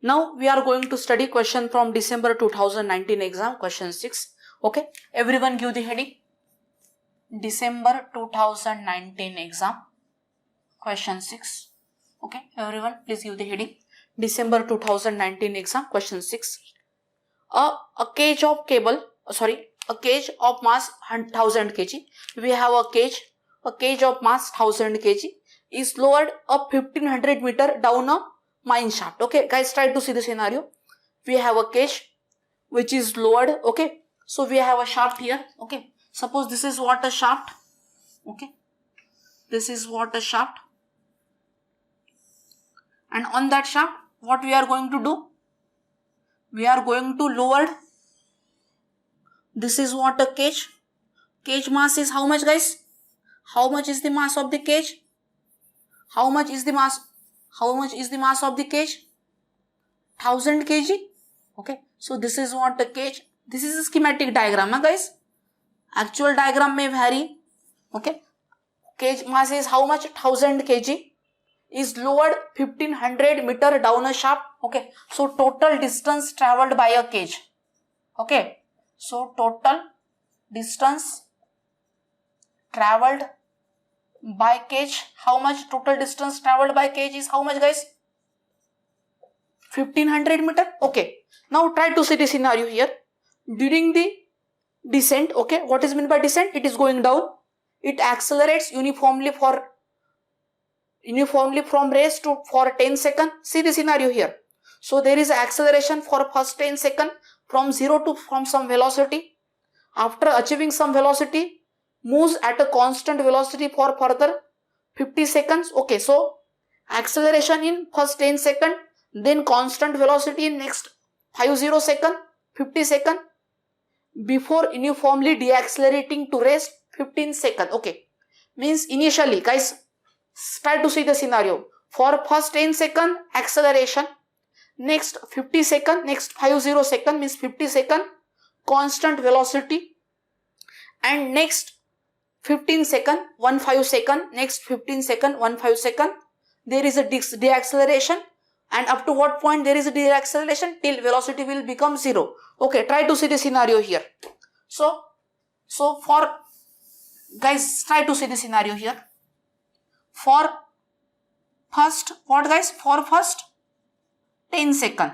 Now we are going to study question from December 2019 exam, question 6. Okay, everyone give the heading. December 2019 exam, question 6. Okay, everyone please give the heading. December 2019 exam, question 6. A cage of mass 1000 kg. We have a cage of mass 1000 kg is lowered up 1500 meter down a mine shaft. Okay, guys, try to see the scenario. We have a cage which is lowered. Okay, so we have a shaft here. Okay, suppose this is what a shaft. Okay, this is what a shaft, and on that shaft what we are going to do, we are going to lower. This is what a cage mass is. How much, guys? How much is the mass of the cage? How much is the mass of the cage? 1000 kg. Okay, so this is what the cage. This is a schematic diagram, guys. Actual diagram may vary. Okay, cage mass is how much? 1000 kg is lowered 1500 meter down a shaft. Okay, so total distance traveled by a cage. Okay, so total distance traveled by cage, how much? Total distance traveled by cage is how much, guys? 1500 meter. Okay, now try to see the scenario here. During the descent, okay, what is meant by descent? It is going down. It accelerates uniformly from rest to for 10 seconds. See the scenario here. So there is acceleration for first 10 seconds from some velocity. After achieving some velocity, moves at a constant velocity for further 50 seconds. Okay, so acceleration in first 10 seconds, then constant velocity in next 50 seconds, 50 seconds, before uniformly deaccelerating to rest 15 seconds. Okay, means initially, guys, try to see the scenario. For first 10 seconds acceleration, next 50 seconds, next 50 seconds means 50 seconds constant velocity, and next 15 second 15 second, next 15 second 15 second there is a deacceleration, and up to what point there is a deacceleration? Till velocity will become 0. Okay, try to see the scenario here. So for guys, try to see the scenario here. For first what, guys? For first 10 second,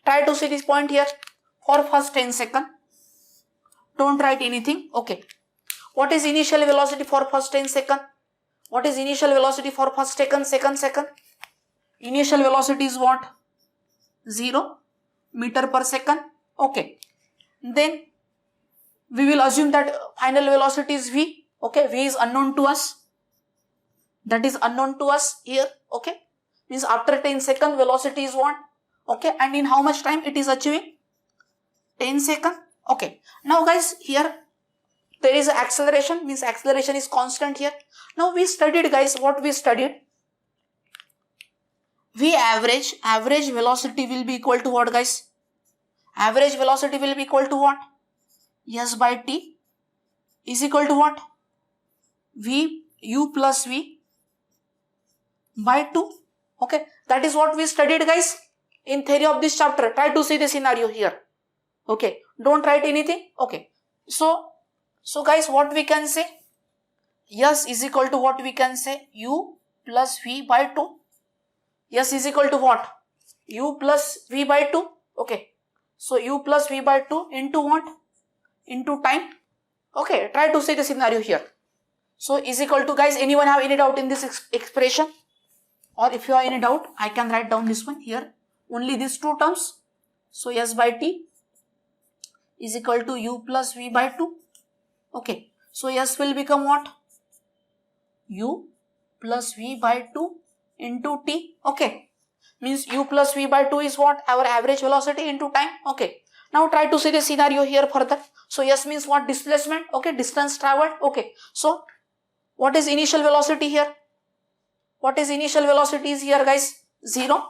try to see this point here. For first 10 second, don't write anything. Okay, what is initial velocity for first 10 second? What is initial velocity for first second? Initial velocity is what? 0 meter per second. Okay, then we will assume that final velocity is v. Okay, v is unknown to us. That is unknown to us here. Okay, means after 10 second velocity is what? Okay, and in how much time it is achieving? 10 second. Okay, now guys, here there is acceleration, means acceleration is constant here. Now we studied, guys, what we studied? V average velocity will be equal to what, guys? Average velocity will be equal to what? S by T is equal to what? V U plus V by 2. Okay, that is what we studied, guys, in theory of this chapter. Try to see the scenario here. Okay, don't write anything. Okay, so guys, what we can say? S is equal to what we can say? U plus V by 2. S is equal to what? U plus V by 2. Okay, so U plus V by 2 into what? Into time. Okay, try to see the scenario here. So is equal to, guys, anyone have any doubt in this expression? Or if you have any doubt, I can write down this one here. Only these two terms. So S by T is equal to U plus V by 2. Okay, so S will become what? U plus V by 2 into T. Okay, means U plus V by 2 is what? Our average velocity into time. Okay, now try to see the scenario here further. So S means what? Displacement. Okay, distance traveled. Okay, so what is initial velocity here? What is initial velocity is here, guys? 0.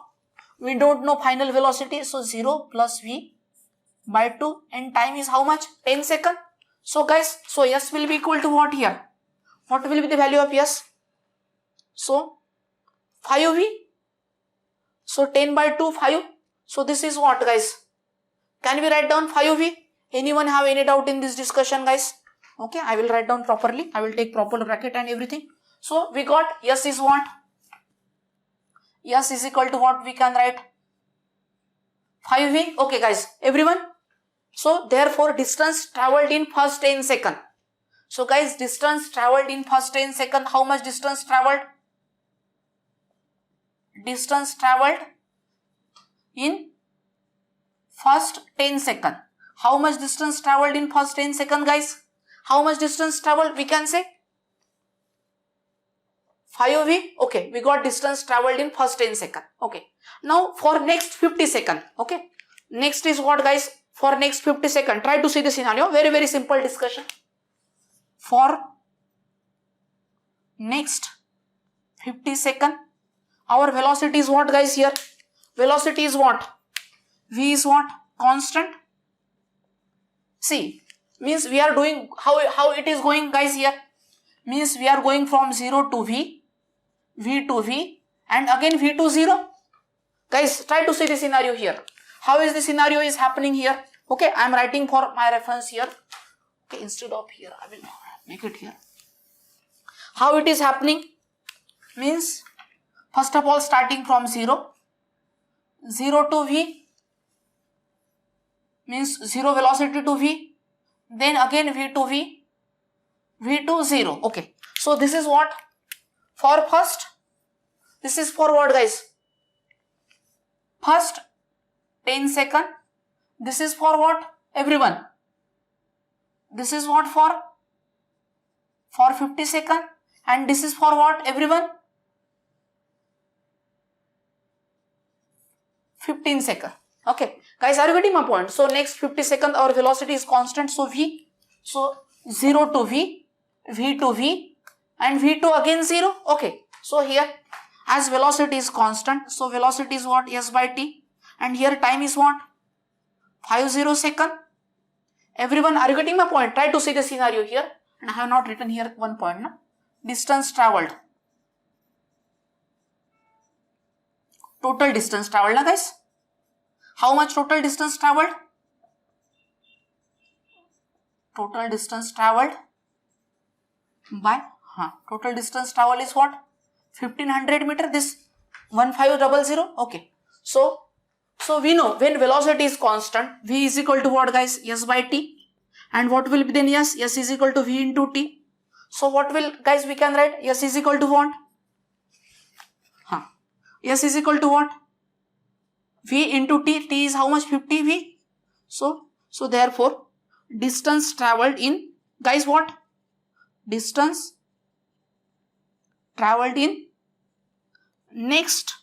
We don't know final velocity, so 0 plus V by 2, and time is how much? 10 seconds. So guys, so S will be equal to what here? What will be the value of S? So 5V So 10 by 2, 5. So this is what, guys? Can we write down 5v? Anyone have any doubt in this discussion, guys? Okay, I will write down properly. I will take proper bracket and everything. So we got S is what? S is equal to what we can write? 5v. Okay, guys, everyone. So therefore distance travelled in first 10 seconds. So guys, distance travelled in first 10 seconds. How much distance travelled? Distance travelled in first 10 seconds. How much distance travelled in first 10 seconds, guys? How much distance travelled? We can say 5v. Okay, we got distance travelled in first 10 seconds. Okay. Now for next 50 seconds. Okay. Next is what, guys? For next 50 seconds. Try to see the scenario. Very, very simple discussion. For next 50 seconds. Our velocity is what, guys, here? Velocity is what? V is what? Constant. See, means we are doing, how it is going, guys, here? Means we are going from 0 to V, V to V, and again V to 0. Guys, try to see the scenario here. How is the scenario is happening here? Okay, I am writing for my reference here. Okay, instead of here, I will make it here. How it is happening? Means, first of all, starting from 0 to V, means 0 velocity to V, then again V to V, V to 0. Okay, so this is what? For first, this is for what, guys? First 10 seconds. This is for what? Everyone. This is what for? For 50 seconds. And this is for what, everyone? 15 seconds. Okay, guys, are you getting my point? So next 50 seconds our velocity is constant. So V, so 0 to V, V to V, and V to again 0. Okay, so here as velocity is constant, so velocity is what? S by T, and here time is what? 50 seconds. Everyone, are you getting my point? Try to see the scenario here, and I have not written here one point. No? Distance travelled. Total distance travelled, na, guys? How much total distance travelled? Total distance travelled by, total distance travel is what? 1500 meter, this 1500. Okay. So we know when velocity is constant, V is equal to what, guys? S by T. And what will be then? S is equal to V into T. So what will, guys, we can write? S is equal to what? S is equal to what? V into T. T is how much? 50 V. So therefore, distance travelled in, guys, what? Distance travelled in next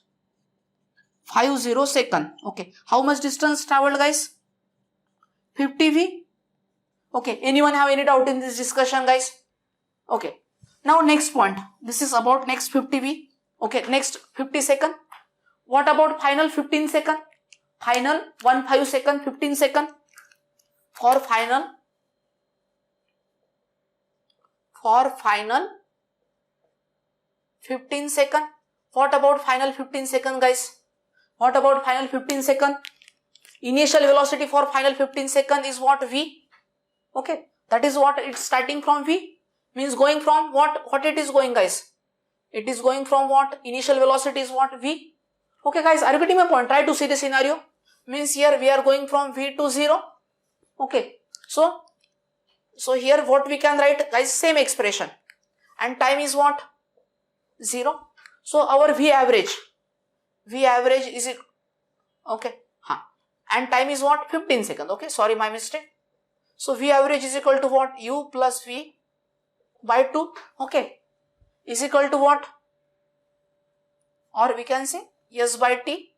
50 seconds. Okay. How much distance travelled, guys? 50 V. Okay. Anyone have any doubt in this discussion, guys? Okay. Now next point. This is about next 50 V. Okay. Next 50 seconds. What about final 15 seconds? Final 15 seconds, 15 seconds. For final 15 seconds. What about final 15 seconds, guys? What about final 15 seconds? Initial velocity for final 15 seconds is what? V. Okay. That is what it's starting from V. Means going from what? What it is going, guys? It is going from what? Initial velocity is what? V. Okay, guys, are you getting my point? Try to see the scenario. Means here we are going from V to 0. Okay. So here what we can write, guys? Same expression. And time is what? 0. So our V average is, okay. And time is what? 15 seconds. Okay. Sorry, my mistake. So V average is equal to what? U plus V by 2. Okay. Is equal to what? Or we can say S by T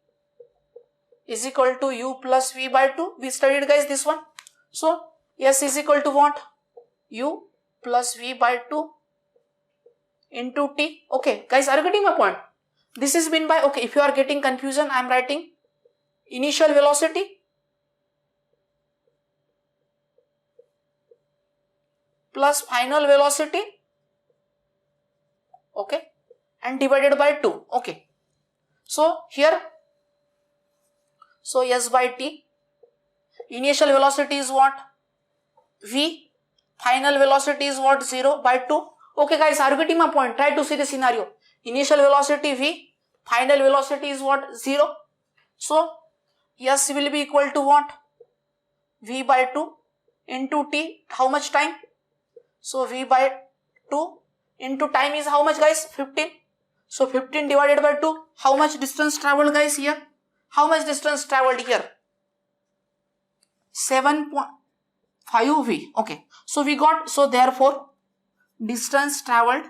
is equal to U plus V by 2. We studied, guys, this one. So S is equal to what? U plus V by 2 into T. Okay, guys, are you getting my point? This is been by, okay, if you are getting confusion, I am writing initial velocity plus final velocity, okay, and divided by 2. Okay. So here So s by t. Initial velocity is what? V. Final velocity is what? 0 by 2. Okay guys, are you getting my point? Try to see the scenario. Initial velocity V. Final velocity is what? 0. So s will be equal to what? V by 2 into t. How much time? So V by 2 into time is how much guys? 15. So 15 divided by 2. How much distance traveled guys here? How much distance traveled here? 7.5 V. Okay. So we got, so therefore distance traveled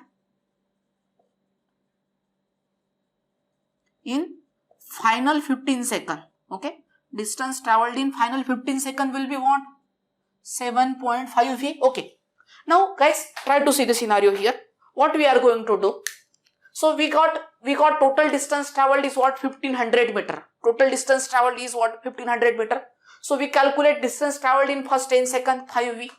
in final 15 second. Okay. Distance traveled in final 15 second will be what? 7.5 V. Okay. Now guys, try to see the scenario here. What we are going to do? So we got total distance traveled is what? 1500 meter. Total distance traveled is what? 1500 meter. So we calculate distance traveled in first 10 second 5 V.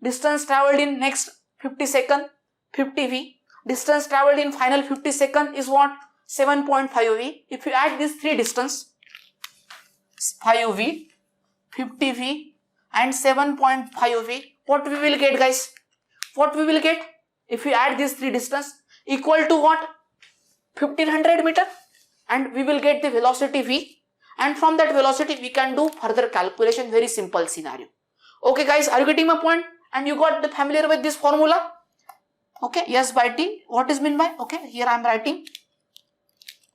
Distance traveled in next 50 second 50 V. Distance traveled in final 50 second is what? 7.5 V. If you add these three distance, 5 V, 50 V and 7.5 V, what we will get guys? What we will get? If we add these three distance, equal to what? 1500 meter, and we will get the velocity V, and from that velocity we can do further calculation. Very simple scenario. Okay guys, are you getting my point? And you got the familiar with this formula? Okay, s by t, what is meant by? Okay, here I am writing.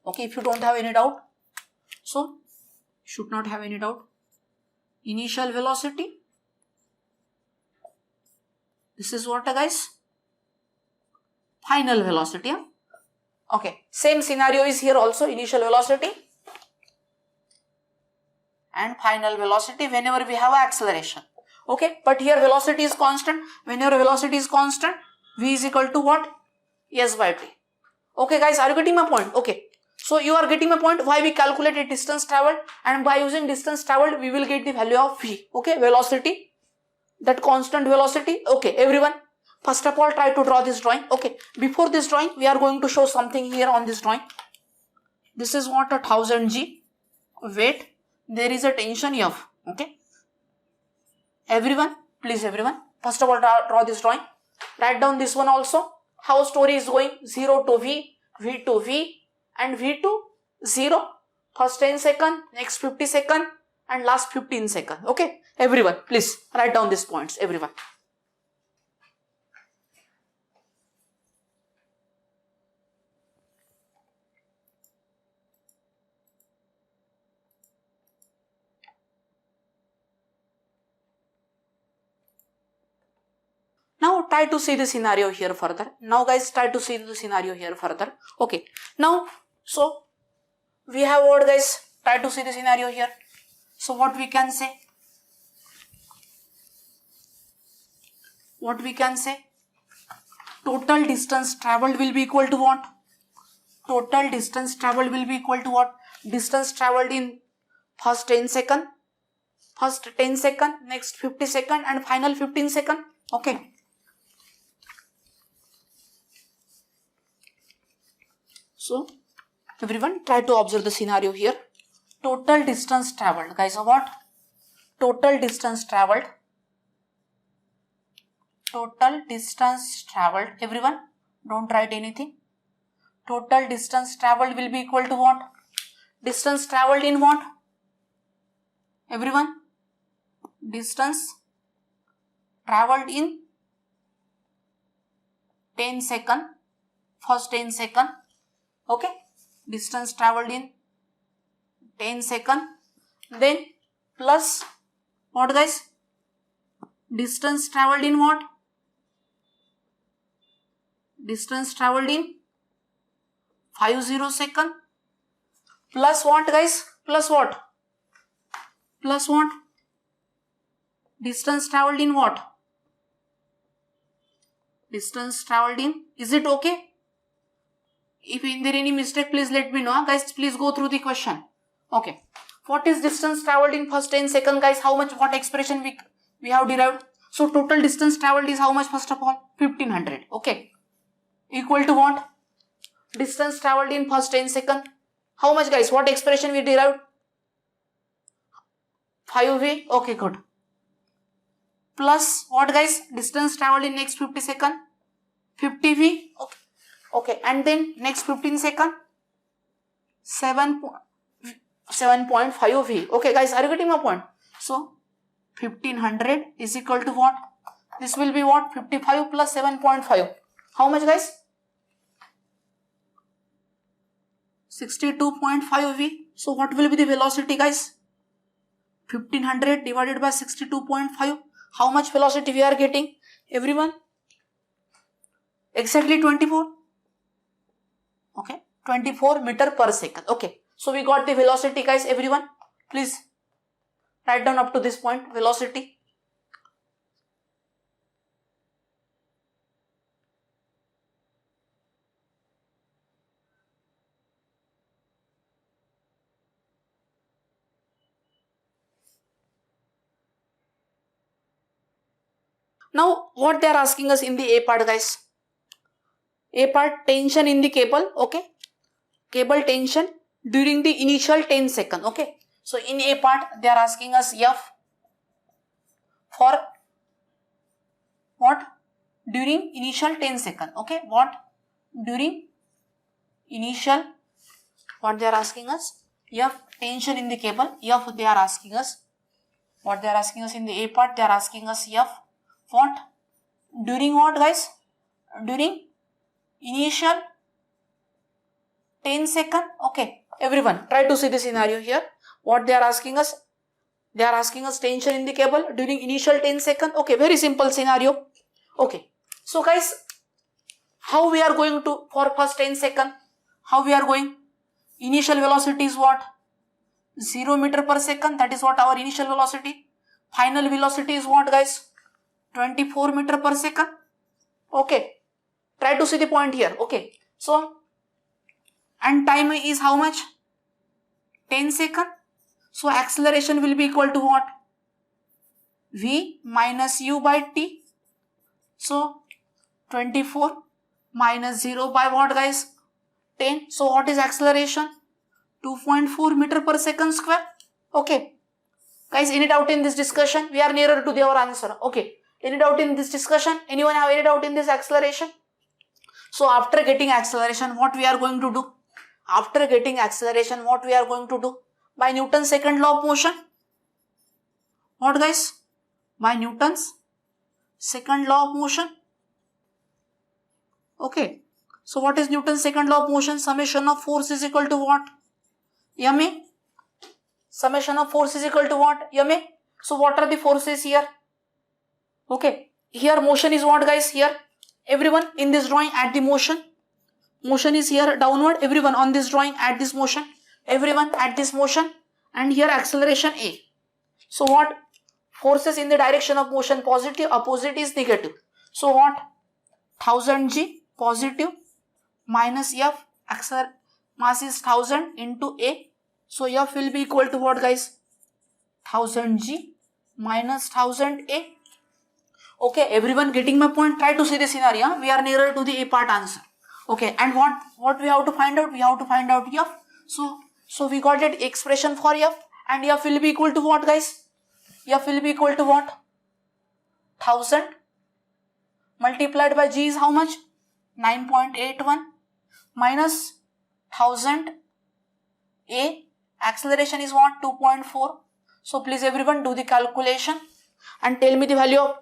Okay, if you don't have any doubt, so should not have any doubt. Initial velocity, this is what guys? Final velocity. Okay, same scenario is here also. Initial velocity and final velocity whenever we have acceleration. Okay, but here velocity is constant. Whenever velocity is constant, v is equal to what? S by t. Okay guys, are you getting my point? Okay, so you are getting my point why we calculated distance traveled, and by using distance traveled we will get the value of v. Okay, velocity, that constant velocity. Okay everyone, first of all try to draw this drawing. Okay, before this drawing we are going to show something here on this drawing. This is what? A 1000 G weight. There is a tension F. Okay, everyone, please everyone, first of all draw this drawing. Write down this one also. How story is going? 0 to V, V to V and V to 0. First 10 second, next 50 second and last 15 second. Okay, everyone, please write down these points, everyone. Now try to see the scenario here further. Now guys, try to see the scenario here further. Okay, now so we have what guys? Try to see the scenario here. So what we can say? What we can say? Total distance traveled will be equal to what? Total distance traveled will be equal to what? Distance traveled in first 10 second, first 10 second, next 50 second and final 15 second. Okay. So everyone try to observe the scenario here. Total distance traveled, guys. What? Total distance traveled. Total distance traveled. Everyone, don't write anything. Total distance traveled will be equal to what? Distance traveled in what? Everyone, distance traveled in 10 second. First 10 second. Okay, distance traveled in 10 second, then plus what guys? Distance traveled in what? Distance traveled in 50 second, plus what guys? Plus what? Plus what? Distance traveled in what? Distance traveled in, is it okay? If there any mistake, please let me know. Guys, please go through the question. Okay. What is distance traveled in first 10 seconds, guys? How much, what expression we have derived? So total distance traveled is how much first of all? 1500. Okay. Equal to what? Distance traveled in first 10 seconds. How much guys? What expression we derived? 5v. Okay, good. Plus what guys? Distance traveled in next 50 seconds. 50v. Okay. Okay. And then next 15 seconds. 7.5v. Okay guys, are you getting my point? So 1500 is equal to what? This will be what? 55 plus 7.5. How much guys? 62.5v. So what will be the velocity guys? 1500 divided by 62.5. How much velocity we are getting? Everyone? Exactly 24. Okay. 24 meter per second. Okay. So we got the velocity guys, everyone. Please write down up to this point. Velocity. Now what they are asking us in the A part guys? A part, tension in the cable. Okay. Cable tension during the initial 10 seconds. Okay. So in A part they are asking us F for what? During initial 10 seconds. Okay. What? During initial, what they are asking us? F, tension in the cable. F they are asking us. What they are asking us in the A part? They are asking us F. What? During what guys? During initial 10 seconds. Okay. Everyone try to see the scenario here. What they are asking us? They are asking us tension in the cable during initial 10 seconds. Okay. Very simple scenario. Okay. So guys, how we are going to for first 10 seconds? How we are going? Initial velocity is what? 0 meter per second. That is what our initial velocity. Final velocity is what guys? 24 meter per second. Okay. Try to see the point here. Okay. So, and time is how much? 10 seconds. So, acceleration will be equal to what? V minus u by t. So, 24 minus 0 by what guys? 10. So, what is acceleration? 2.4 meter per second square. Okay. Guys, any doubt in this discussion? We are nearer to our answer. Okay. Any doubt in this discussion? Anyone have any doubt in this acceleration? So, after getting acceleration, what we are going to do? After getting acceleration, what we are going to do? By Newton's second law of motion. What guys? By Newton's second law of motion. Okay. So, what is Newton's second law of motion? Summation of force is equal to what? Ma. Summation of force is equal to what? Ma. So, what are the forces here? Okay. Here motion is what guys? Here. Everyone in this drawing add the motion. Motion is here downward. Everyone on this drawing add this motion. Everyone add this motion. And here acceleration A. So what? Forces in the direction of motion positive, opposite is negative. So what? 1000 G positive minus F, mass is 1000 into A. So F will be equal to what guys? 1000 G minus 1000 A. Okay, everyone getting my point? Try to see the scenario. We are nearer to the A part answer. Okay, and what we have to find out? We have to find out F. So we got that expression for F, and F will be equal to what guys? F will be equal to what? 1000 multiplied by G is how much? 9.81 minus 1000 A. Acceleration is what? 2.4. So please everyone do the calculation and tell me the value of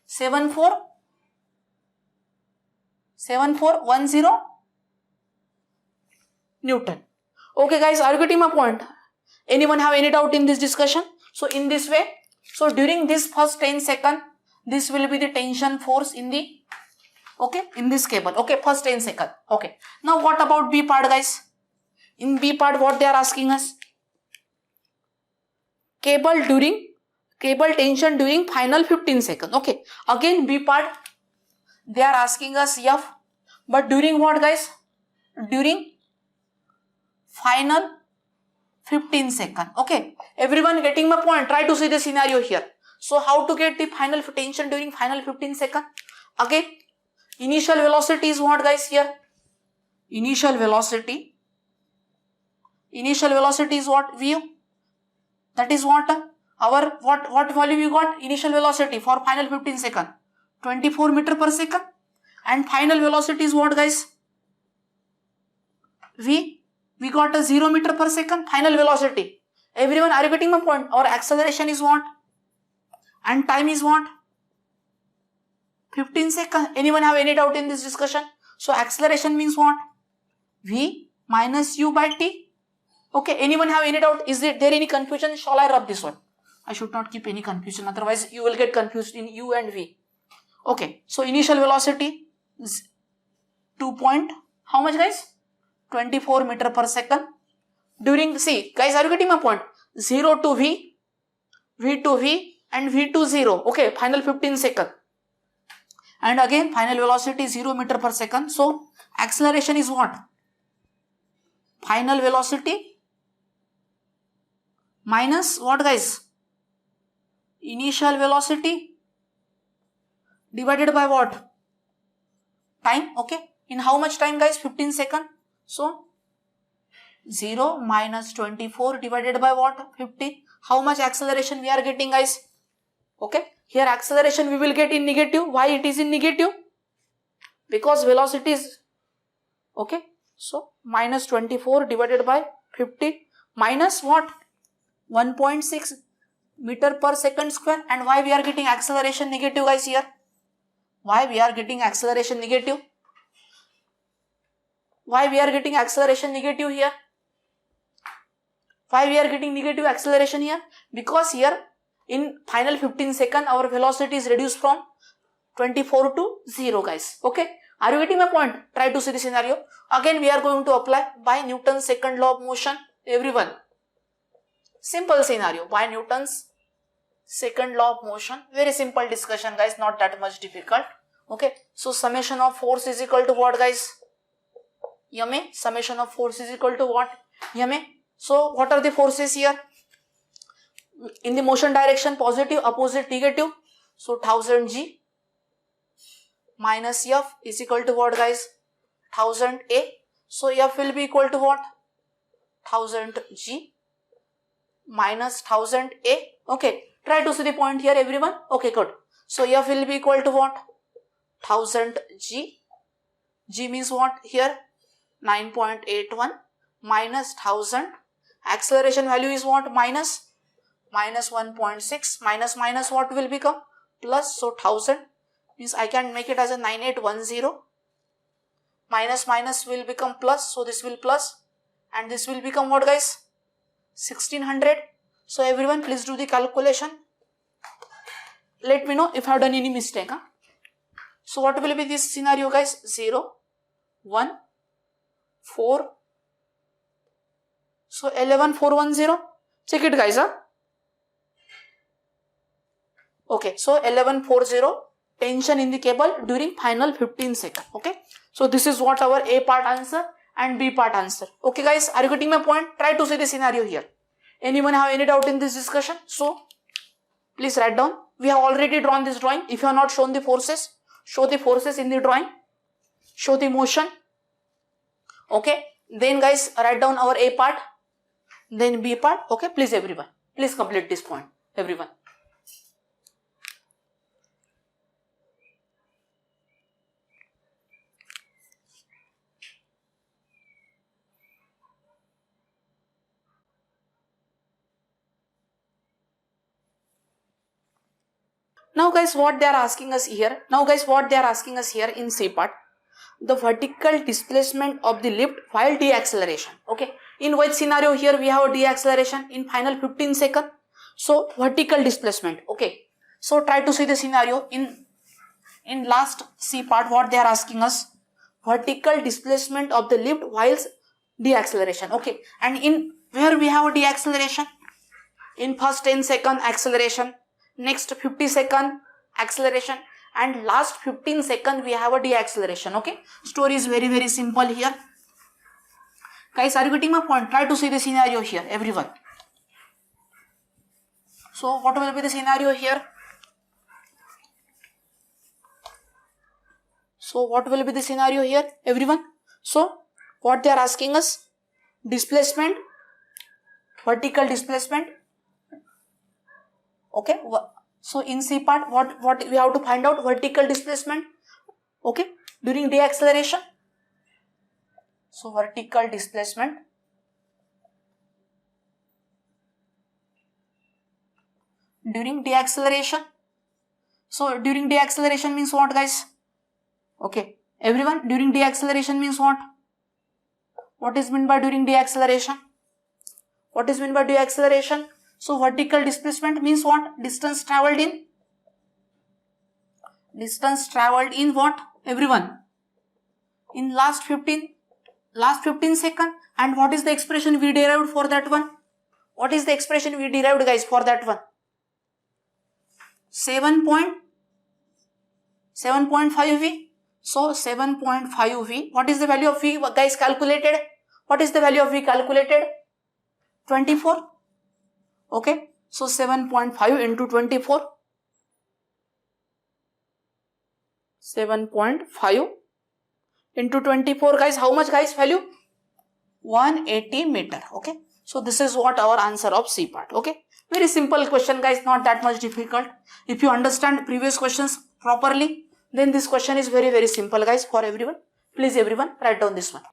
7410 Newton. Okay guys, are you getting my point? Anyone have any doubt in this discussion? So in this way, so during this first 10 seconds, this will be the tension force in the, okay, in this cable. Okay, first 10 seconds. Okay. Now what about B part guys? In B part what they are asking us? Cable tension during final 15 seconds. Okay. Again B part, they are asking us F, but during what guys? During final 15 seconds. Okay. Everyone getting my point? Try to see the scenario here. So how to get the final tension during final 15 seconds? Again, initial velocity is what guys here? Initial velocity is what? V. That is what our what value we got? Initial velocity for final 15 second, 24 meter per second, and final velocity is what, guys? We got a 0 meter per second final velocity. Everyone, are you getting my point? Our acceleration is what? And time is what? 15 seconds. Anyone have any doubt in this discussion? So acceleration means what? V minus u by t. Okay, anyone have any doubt? Is there any confusion? Shall I rub this one? I should not keep any confusion, otherwise you will get confused in u and v. Okay, so initial velocity is 2 point, how much, guys? 24 meter per second. During, see guys, are you getting my point? 0 to v, v to v, and v to 0. Okay, final 15 second. And again final velocity 0 meter per second. So acceleration is what? Final velocity minus what, guys? Initial velocity divided by what? Time. Okay, in how much time, guys? 15 seconds. So 0 minus 24 divided by what? 50. How much acceleration we are getting, guys? Okay, here acceleration we will get in negative. Why it is in negative? Because velocity is, okay, so minus 24 divided by 50 minus what? 1.6 meter per second square. And why we are getting acceleration negative, guys, here? Why we are getting acceleration negative? Why we are getting acceleration negative here? Why we are getting negative acceleration here? Because here in final 15 second our velocity is reduced from 24 to 0, guys. Okay, are you getting my point? Try to see the scenario. Again we are going to apply by Newton's second law of motion. Everyone, simple scenario by Newton's second law of motion. Very simple discussion, guys, not that much difficult. Okay, so summation of force is equal to what, guys? Ma. Summation of force is equal to what? Ma. So what are the forces here? In the motion direction, positive, opposite, negative. So 1000 G minus F is equal to what, guys? 1000 A. So F will be equal to what? 1000 G minus 1000 A. Okay, try to see the point here, everyone. Okay, good. So F will be equal to what? 1000 G. G means what here? 9.81 minus 1000. Acceleration value is what? Minus 1.6. Minus what will become? Plus. So 1000 means I can make it as a 9810. Minus will become plus. So this will plus. And this will become what, guys? 1600. So everyone, please do the calculation. Let me know if I have done any mistake. So what will be this scenario, guys? 0, 1, 4. So 11410. Check it, guys. Okay, so 1140 tension in the cable during final 15 seconds. Okay, so this is what our A part answer and B part answer. Okay, guys, are you getting my point? Try to see the scenario here. Anyone have any doubt in this discussion? So please write down. We have already drawn this drawing. If you have not shown the forces, show the forces in the drawing. Show the motion. Okay, then guys, write down our A part, then B part. Okay, please everyone, please complete this point, everyone. Now guys, what they are asking us here, in C part, the vertical displacement of the lift while deceleration. Okay, in which scenario here we have a deceleration in final 15 seconds. So vertical displacement. Okay, so try to see the scenario in last C part. What they are asking us, vertical displacement of the lift whilst deceleration. Okay, and in where we have a deceleration, in first 10 second acceleration, next 50 second acceleration, and last 15 second we have a deceleration. Okay, story is very, very simple here. Guys, are you getting my point? Try to see the scenario here, everyone. So what will be the scenario here? So what will be the scenario here, everyone? So what they are asking us, displacement, vertical displacement Okay. So in C part, what we have to find out? Vertical displacement. Okay. During deceleration. So vertical displacement during deceleration. So during deceleration means what, guys? Okay. Everyone, during deceleration means what? What is meant by during deceleration? What is meant by deceleration? So vertical displacement means what? Distance traveled in. Distance traveled in what? Everyone. In last 15 seconds. And what is the expression we derived for that one? What is the expression we derived, guys, for that one? 7.5 V. So 7.5 V. What is the value of V, guys, calculated? What is the value of V calculated? 24. Okay. So 7.5 into 24. 7.5 into 24, guys. How much, guys, value? 180 meter. Okay. So this is what our answer of C part. Okay. Very simple question, guys. Not that much difficult. If you understand previous questions properly, then this question is very, very simple, guys, for everyone. Please, everyone, write down this one.